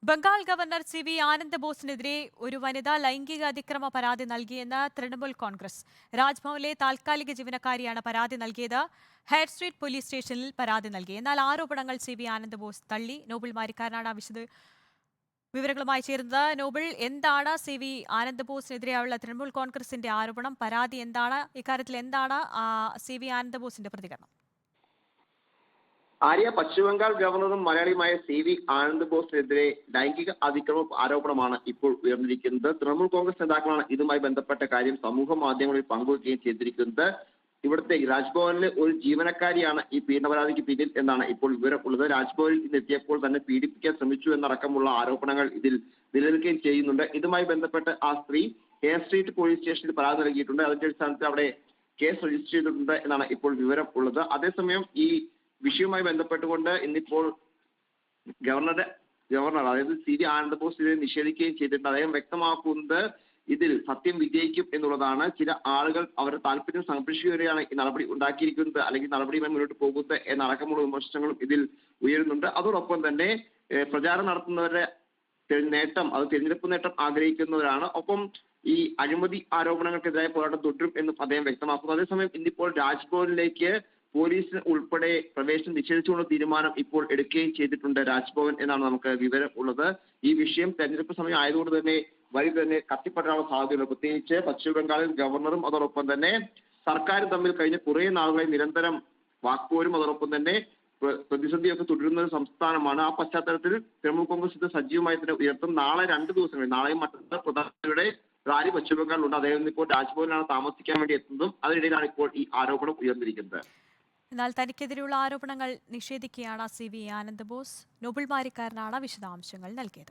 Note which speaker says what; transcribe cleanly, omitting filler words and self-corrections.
Speaker 1: Bengal governor CV. Anand ബോസിനെതിരെ ഒരു വനിത ലൈംഗിക അതിക്രമ പരാതി നൽകിയെന്ന് തൃണമൂൽ കോൺഗ്രസ്. രാജ്ഭവനിലെ താൽക്കാലിക ജീവനക്കാരിയാണ് പരാതി നൽകിയത്. ഹെയർ സ്ട്രീറ്റ് പോലീസ് സ്റ്റേഷനിൽ പരാതി നൽകി. എന്നാൽ ആരോപണങ്ങൾ സി.വി. ആനന്ദ് ബോസ് തള്ളി. നോബിൾ മാരിക്കാരനാണ് വിവരങ്ങളുമായി ചേരുന്നത്. നോബിൾ, എന്താണ് സി.വി. ആനന്ദ് ബോസിനെതിരെയുള്ള തൃണമൂൽ കോൺഗ്രസിന്റെ ആരോപണം? പരാതി എന്താണ്? ഇക്കാര്യത്തിൽ എന്താണ് സി.വി. ആനന്ദ് ബോസിന്റെ പ്രതികരണം?
Speaker 2: പശ്ചിമബംഗാൾ ഗവർണറും മലയാളിയുമായ സി.വി. ആനന്ദ് ബോസിനെതിരെ ലൈംഗിക അതിക്രമ ആരോപണമാണ് ഇപ്പോൾ ഉയർന്നിരിക്കുന്നത്. തൃണമൂൽ കോൺഗ്രസ് നേതാക്കളാണ് ഇതുമായി ബന്ധപ്പെട്ട കാര്യം സമൂഹ മാധ്യമങ്ങളിൽ പങ്കുവയ്ക്കുകയും ചെയ്തിരിക്കുന്നത്. ഇവിടുത്തെ രാജ്ഭവനിലെ ഒരു ജീവനക്കാരിയാണ് ഈ പീഡനപരാതിക്ക് പിന്നിൽ എന്നാണ് ഇപ്പോൾ വിവരമുള്ളത്. രാജ്ഭവനിൽ ഇന്ന് എത്തിയപ്പോൾ തന്നെ പീഡിപ്പിക്കാൻ ശ്രമിച്ചു എന്നടക്കമുള്ള ആരോപണങ്ങൾ ഇതിൽ നിലനിൽക്കുകയും ചെയ്യുന്നുണ്ട്. ഇതുമായി ബന്ധപ്പെട്ട് ആ സ്ത്രീ ഹെയർ സ്ട്രീറ്റ് പോലീസ് സ്റ്റേഷനിൽ പരാതി നൽകിയിട്ടുണ്ട്. അതിന്റെ അടിസ്ഥാനത്തിൽ അവിടെ കേസ് രജിസ്റ്റർ ചെയ്തിട്ടുണ്ട് എന്നാണ് ഇപ്പോൾ വിവരം ഉള്ളത്. അതേസമയം ഈ വിഷയവുമായി ബന്ധപ്പെട്ടുകൊണ്ട് ഇന്നിപ്പോൾ ഗവർണർ അതായത് സി.വി. ആനന്ദ് ബോസ് ഇതിനെ നിഷേധിക്കുകയും ചെയ്തിട്ടുണ്ട്. അദ്ദേഹം വ്യക്തമാക്കുന്നത് ഇതിൽ സത്യം വിജയിക്കും എന്നുള്ളതാണ്. ചില ആളുകൾ അവരുടെ താല്പര്യം സംരക്ഷിക്കുകയാണ് ഈ നടപടി ഉണ്ടാക്കിയിരിക്കുന്നത്, അല്ലെങ്കിൽ നടപടിയുമായി മുന്നോട്ട് പോകുന്നത് എന്നടക്കമുള്ള വിമർശനങ്ങളും ഇതിൽ ഉയരുന്നുണ്ട്. അതോടൊപ്പം തന്നെ പ്രചാരണം നടത്തുന്നവരുടെ നേട്ടം, അത് തിരഞ്ഞെടുപ്പ് നേട്ടം ആഗ്രഹിക്കുന്നവരാണ്. ഒപ്പം ഈ അഴിമതി ആരോപണങ്ങൾക്കെതിരായ പോരാട്ടം തുടരും എന്നും അദ്ദേഹം വ്യക്തമാക്കുന്നു. അതേസമയം ഇന്നിപ്പോൾ രാജ്ഭവനിലേക്ക് പോലീസിന് ഉൾപ്പെടെ പ്രവേശനം നിഷേധിച്ചുകൊണ്ട് തീരുമാനം ഇപ്പോൾ എടുക്കുകയും ചെയ്തിട്ടുണ്ട് രാജ്ഭവൻ എന്നാണ് നമുക്ക് വിവരം ഉള്ളത്. ഈ വിഷയം തെരഞ്ഞെടുപ്പ് സമയം ആയതുകൊണ്ട് തന്നെ വഴി തന്നെ കത്തിപ്പറ്റാനുള്ള സാധ്യതയുണ്ട്. പ്രത്യേകിച്ച് പശ്ചിമ ബംഗാളിൽ ഗവർണറും അതോടൊപ്പം തന്നെ സർക്കാരും തമ്മിൽ കഴിഞ്ഞ കുറേ നാളുകളായി നിരന്തരം വാക്പോരും അതോടൊപ്പം തന്നെ പ്രതിസന്ധിയൊക്കെ തുടരുന്ന ഒരു സംസ്ഥാനമാണ്. ആ പശ്ചാത്തലത്തിൽ തൃണമൂൽ കോൺഗ്രസ് ഇത് സജീവമായി തന്നെ ഉയർത്തും. നാളെ 2 ദിവസങ്ങളിൽ, നാളെയും മറ്റന്നാൾ പ്രധാനമന്ത്രിയുടെ റാലി പശ്ചിമ ബംഗാളിലുണ്ട്. അദ്ദേഹം ഇപ്പോൾ രാജ്ഭവനിലാണ് താമസിക്കാൻ വേണ്ടി എത്തുന്നതും. അതിനിടയിലാണ് ഇപ്പോൾ ഈ ആരോപണം ഉയർന്നിരിക്കുന്നത്.
Speaker 1: എന്നാൽ തനിക്കെതിരെയുള്ള ആരോപണങ്ങൾ നിഷേധിക്കുകയാണ് സി.വി. ആനന്ദ് ബോസ്. നോബിൾ മാരിക്കാരനാണ് വിശദാംശങ്ങൾ നൽകിയത്.